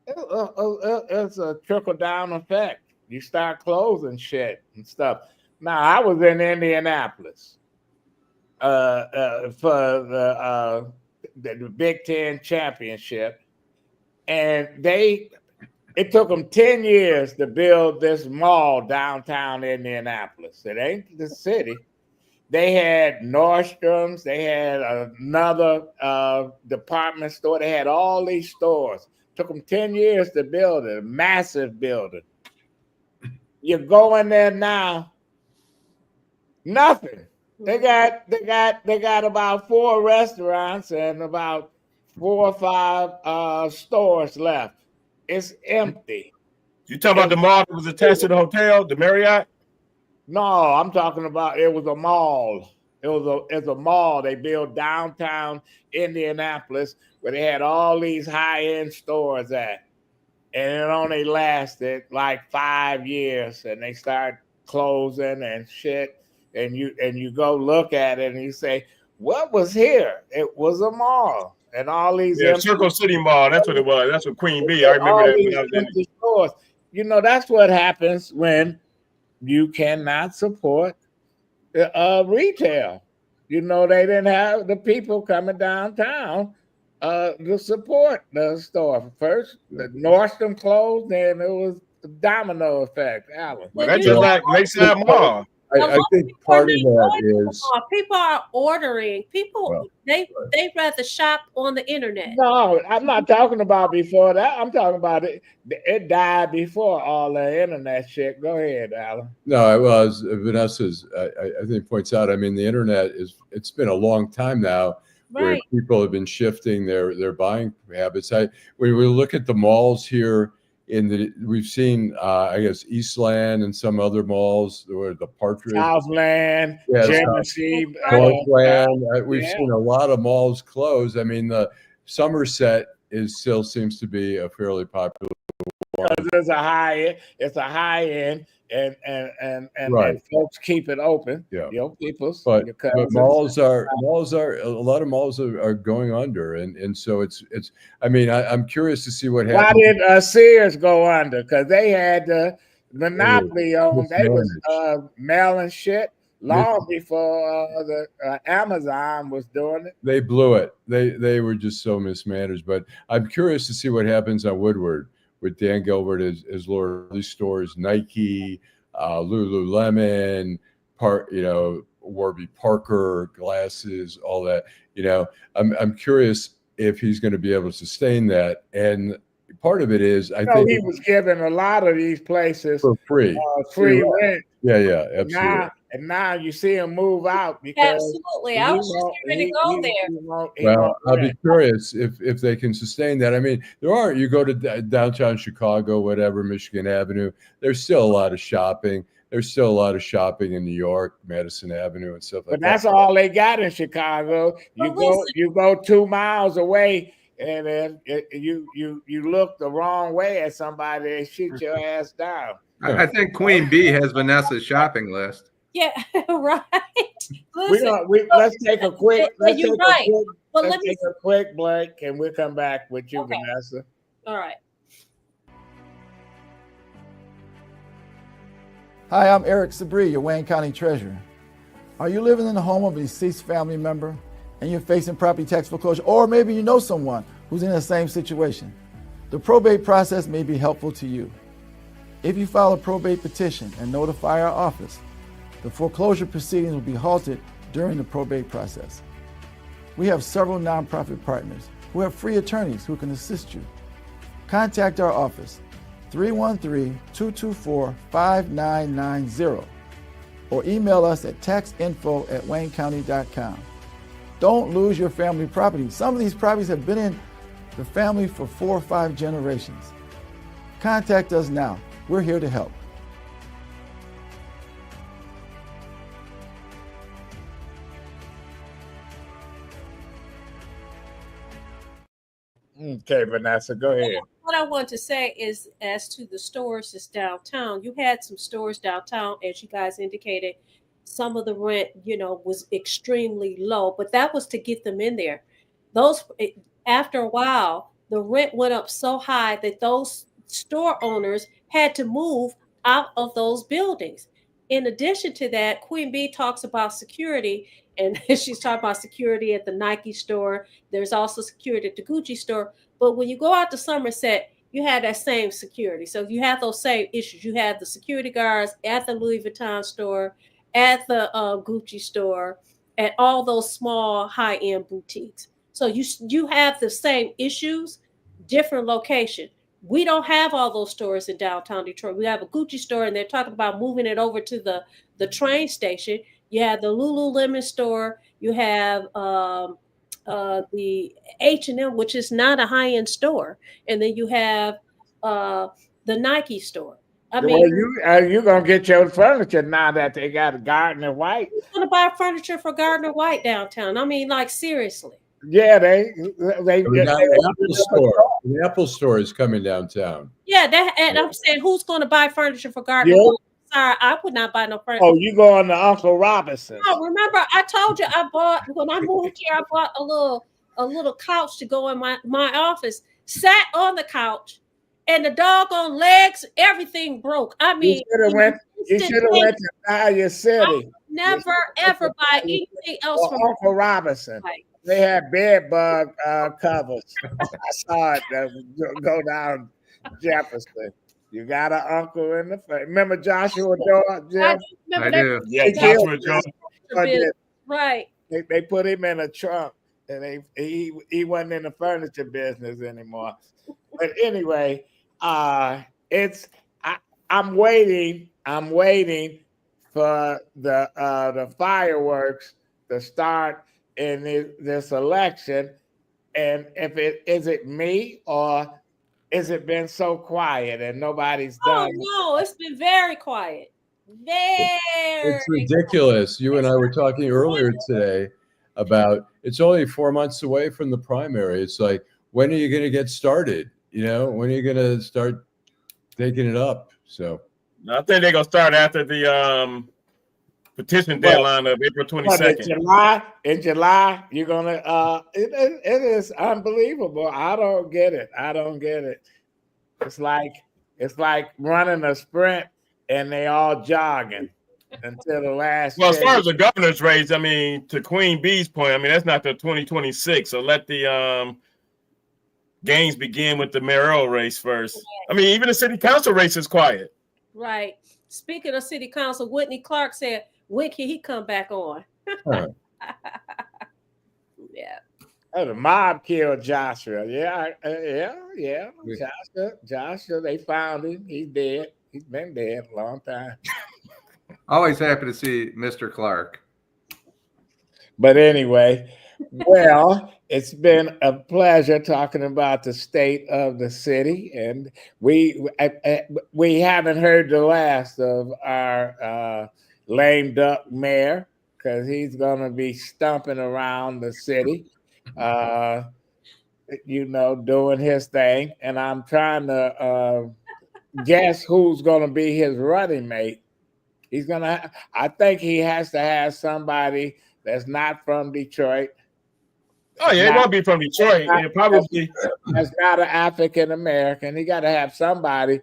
it's a trickle down effect. You start closing shit and stuff. Now, I was in Indianapolis for the Big Ten championship, and it took them 10 years to build this mall downtown Indianapolis. It ain't the city. They had Nordstrom's. They had another department store. They had all these stores. Took them 10 years to build it. A massive building. You go in there now, nothing. They got about 4 restaurants and about 4 or 5 stores left. It's empty. You talking about the mall that was attached to the hotel, the Marriott? No, I'm talking about it was a mall. It's a mall they built downtown Indianapolis where they had all these high-end stores at. And it only lasted like 5 years, and they start closing and shit. And you go look at it and you say, what was here? It was a mall. And all these Circle City Mall, that's what it was. That's what Queen Bee. I remember that when I was in it. Stores. You know, that's what happens when you cannot support retail. You know, they didn't have the people coming downtown to support the store. First, the Nordstrom closed, and it was the domino effect, Allan. Well, that's just like Lakeside Mall. I think part of that is people are ordering. They rather shop on the internet. No, I'm not talking about before that. I'm talking about it. It died before all the internet shit. Go ahead, Allan. No, well, as Vanessa's I think points out, I mean, the internet it's been a long time now where people have been shifting their buying habits. When we look at the malls here we've seen I guess Eastland and some other malls, or the Partridge, Southland, Genesee, Northland. We've seen a lot of malls close. I mean, the Somerset still seems to be a fairly popular one. It's a high end, and folks keep it open. Yeah, but malls are a lot of malls are going under, and so it's. I mean, I'm curious to see what happens. Why did Sears go under? Because they had the monopoly on. They was mailing shit long before the Amazon was doing it. They blew it. They were just so mismanaged. But I'm curious to see what happens on Woodward with Dan Gilbert as Lord of these stores, Nike, Lululemon, Warby Parker, glasses, all that. You know, I'm curious if he's going to be able to sustain that. And part of it is, I think he was giving a lot of these places for free rent. Yeah, absolutely. Now you see him move out because absolutely. I was just going to go there. Well, I'll be curious if they can sustain that. I mean, you go to downtown Chicago, whatever, Michigan Avenue, there's still a lot of shopping. There's still a lot of shopping in New York, Madison Avenue and stuff like that. But that's all they got in Chicago. You go 2 miles away, and then you look the wrong way at somebody, they shoot your ass down. I think Queen Bee has Vanessa's shopping list. Yeah, right. Let's take a quick. Let's take a quick break, and we'll come back with you, Vanessa. All right. Hi, I'm Eric Sabri, your Wayne County Treasurer. Are you living in the home of a deceased family member and you're facing property tax foreclosure, or maybe you know someone who's in the same situation? The probate process may be helpful to you. If you file a probate petition and notify our office, the foreclosure proceedings will be halted during the probate process. We have several nonprofit partners who have free attorneys who can assist you. Contact our office, 313-224-5990, or email us at taxinfo@waynecounty.com. Don't lose your family property. Some of these properties have been in the family for 4 or 5 generations. Contact us now. We're here to help. Okay, Vanessa, go ahead. What I want to say is, as to the stores that's downtown, you had some stores downtown, as you guys indicated, some of the rent, was extremely low, but that was to get them in there. After a while, the rent went up so high that those store owners had to move out of those buildings. In addition to that, Queen Bee talks about security, and she's talking about security at the Nike store. There's also security at the Gucci store. But when you go out to Somerset, you have that same security. So you have those same issues. You have the security guards at the Louis Vuitton store, at the Gucci store, at all those small high-end boutiques. So you have the same issues, different location. We don't have all those stores in downtown Detroit. We have a Gucci store, and they're talking about moving it over to the train station. You have the Lululemon store. You have the H&M, which is not a high-end store, and then you have the Nike store. I mean, you're gonna get your furniture now that they got a Gardner White. Who's gonna buy furniture for Gardner White downtown? I mean, like seriously. Yeah, they the Apple store. The Apple store is coming downtown. Yeah, and I'm saying, who's going to buy furniture for Gardner? Yeah. Sorry, I would not buy no furniture. Oh, you going to Uncle Robinson? No, remember I told you when I moved here, I bought a little couch to go in my office. Sat on the couch, and the doggone legs, everything broke. I mean, you should have went to Value City. Never ever buy anything else from Uncle Robinson. Right. They had bed bug covers. I saw it go down Jefferson. You got an uncle in the face. Remember Joshua George? I do. Yeah, Joshua George. Right. They put him in a trunk, and he wasn't in the furniture business anymore. But anyway, I'm waiting for the fireworks to start in this election, and is it me, or is it been so quiet and nobody's done? Oh no, it's been very quiet. It's ridiculous. You and I were talking earlier today about it's only 4 months away from the primary. It's like, when are you going to get started? When are you going to start taking it up? So I think they're going to start after the petition deadline of April 22nd. In July, you're gonna. It is unbelievable. I don't get it. It's like running a sprint and they all jogging until the last. Well, as far as the governor's race, I mean, to Queen Bee's point, I mean that's not the 2026. So let the games begin with the mayoral race first. I mean, even the city council race is quiet. Right. Speaking of city council, Whitney Clark said, when can he come back on? Huh. Yeah. Oh, the mob killed Joshua. Yeah. Joshua, they found him. He's dead. He's been dead a long time. Always happy to see Mr. Clark. But anyway, well, it's been a pleasure talking about the state of the city, and we haven't heard the last of our lame duck mayor, because he's going to be stumping around the city, doing his thing. And I'm trying to guess who's going to be his running mate. I think he has to have somebody that's not from Detroit. Oh, yeah, it won't be from Detroit. It'll probably that's not an African American. He got to have somebody,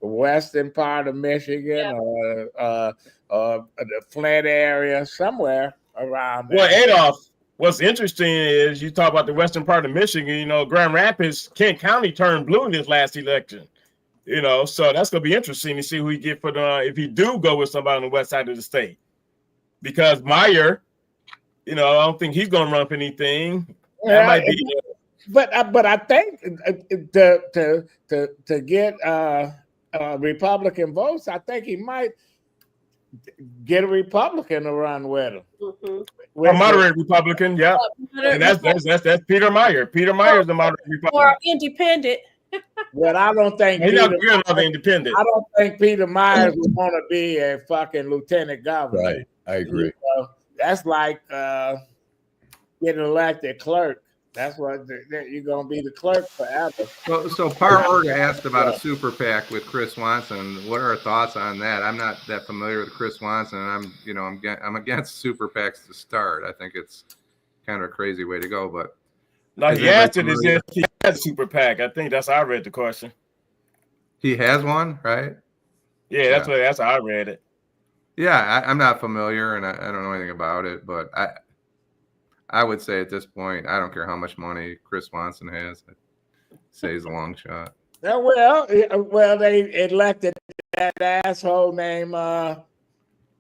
the western part of Michigan, or the Flint area, somewhere around there. Well, Adolph, what's interesting is you talk about the western part of Michigan. Grand Rapids, Kent County turned blue in this last election. So that's going to be interesting to see who he get for if he do go with somebody on the west side of the state. Because Meyer, I don't think he's going to run for anything. That might be. But I think to get Republican votes, I think he might get a Republican to run with him. Mm-hmm. A moderate Republican, yeah. And that's Peter Meyer. Peter Meyer is the moderate Republican. Or independent. Well, I don't think he's not independent. I don't think Peter Myers would want to be a fucking lieutenant governor. Right, I agree. That's like getting elected clerk. That's what you're gonna be, the clerk forever. So Par Orga asked about a super PAC with Chris Swanson. What are our thoughts on that? I'm not that familiar with Chris Swanson, and I'm against super PACs to start. I think it's kind of a crazy way to go, but No, he asked it as if he had a super PAC. I think that's how I read the question. He has one, right? Yeah, that's how I read it. Yeah, I'm not familiar, and I don't know anything about it, but I would say at this point, I don't care how much money Chris Swanson has. I'd say he's a long shot. Well, they elected that asshole named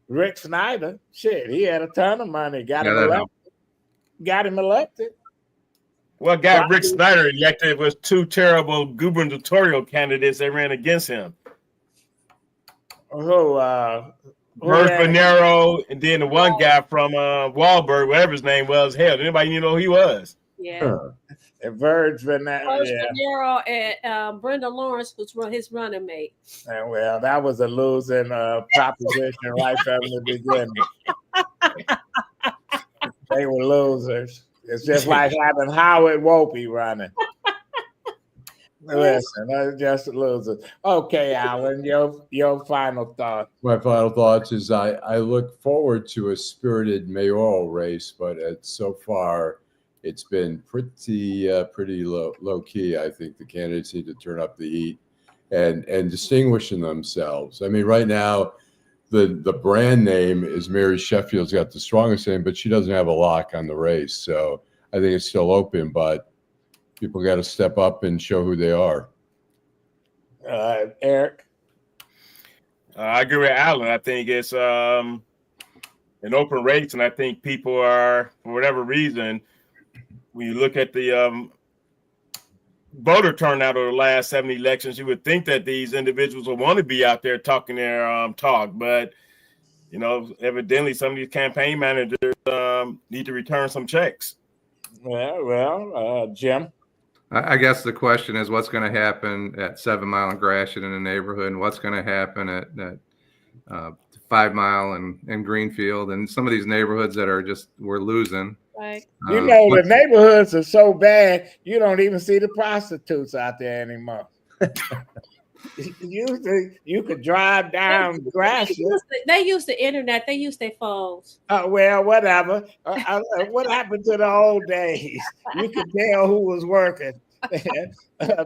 Rick Snyder. Shit, he had a ton of money. Got him elected. What got Rick Snyder elected was two terrible gubernatorial candidates that ran against him. Bert Bonero, and then the one guy from Wahlberg, whatever his name was. Hell, did anybody even know who he was? Yeah. Verge Bonero and Brenda Lawrence was his running mate. And well, that was a losing proposition right from the beginning. They were losers. It's just like having Howard Whoopi running. Listen, that's just losers. Okay, Allan, your final thought. My final thoughts is I look forward to a spirited mayoral race, but so far it's been pretty low key. I think the candidates need to turn up the heat and distinguishing themselves. I mean, right now the brand name is Mary Sheffield's got the strongest name, but she doesn't have a lock on the race. So I think it's still open, but people got to step up and show who they are. Eric? I agree with Allan. I think it's an open race, and I think people are, for whatever reason, when you look at the voter turnout of the last 7 elections, you would think that these individuals will want to be out there talking their talk. But, evidently some of these campaign managers need to return some checks. Well, Jim? I guess the question is what's going to happen at 7 Mile and Gratiot in the neighborhood, and what's going to happen at 5 Mile and Greenfield, and some of these neighborhoods that we're losing. Right. The neighborhoods are so bad, you don't even see the prostitutes out there anymore. You could drive down Gratiot. They use the internet. They use their phones. Well, whatever. What happened to the old days? You could tell who was working.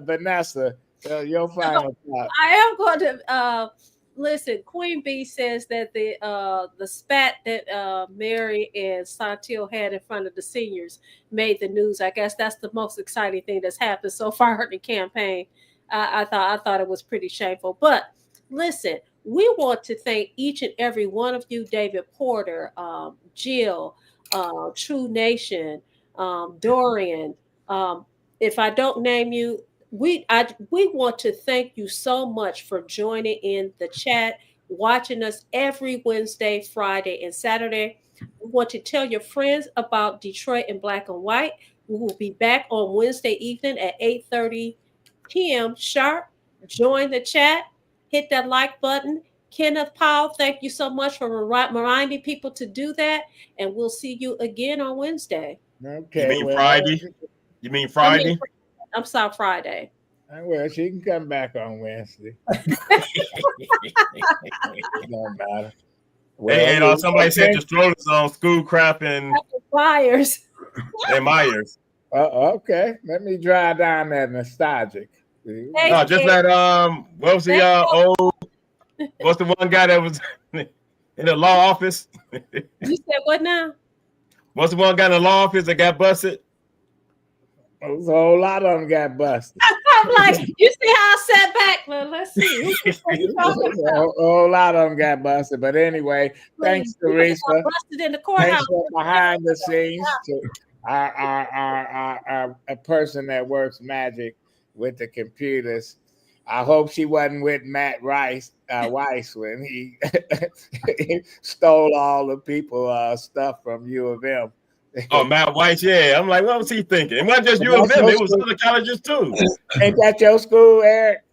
Vanessa, your final thought. I am going to listen. Queen Bee says that the spat that Mary and Santil had in front of the seniors made the news. I guess that's the most exciting thing that's happened so far in the campaign. I thought it was pretty shameful. But listen, we want to thank each and every one of you, David Porter, Jill, True Nation, Dorian. If I don't name you, we want to thank you so much for joining in the chat, watching us every Wednesday, Friday, and Saturday. We want to tell your friends about Detroit in Black and White. We will be back on Wednesday evening at 8:30 p.m. sharp. Join the chat. Hit that like button. Kenneth Powell, thank you so much for reminding people to do that. And we'll see you again on Wednesday. Okay. You mean Friday? You mean Friday? I'm sorry, Friday. Well, she can come back on Wednesday. It don't matter. Well, somebody said the strollers on Schoolcraft and Myers. And Myers. Okay. Let me drive down that nostalgic. No, just let what was the old? What's the one guy that was in the law office? You said what now? What's the one guy in the law office that got busted? There's a whole lot of them got busted. I'm like, you see how I sat back? Well, let's see. A whole lot of them got busted. But anyway, thanks, Teresa. Busted in the courthouse. Thanks for behind the scenes to our a person that works magic with the computers. I hope she wasn't with Matt Weiss when he stole all the people stuff from U of M. Oh, Matt Weiss, yeah. I'm like, what was he thinking? It wasn't just U of M, it was other colleges too. Ain't that your school, Eric?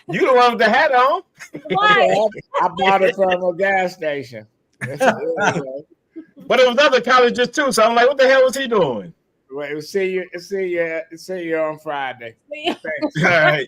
You the one with the hat on. Why? I bought it from a gas station. But it was other colleges too, so I'm like, what the hell was he doing? Well, see you on Friday. See ya. All right.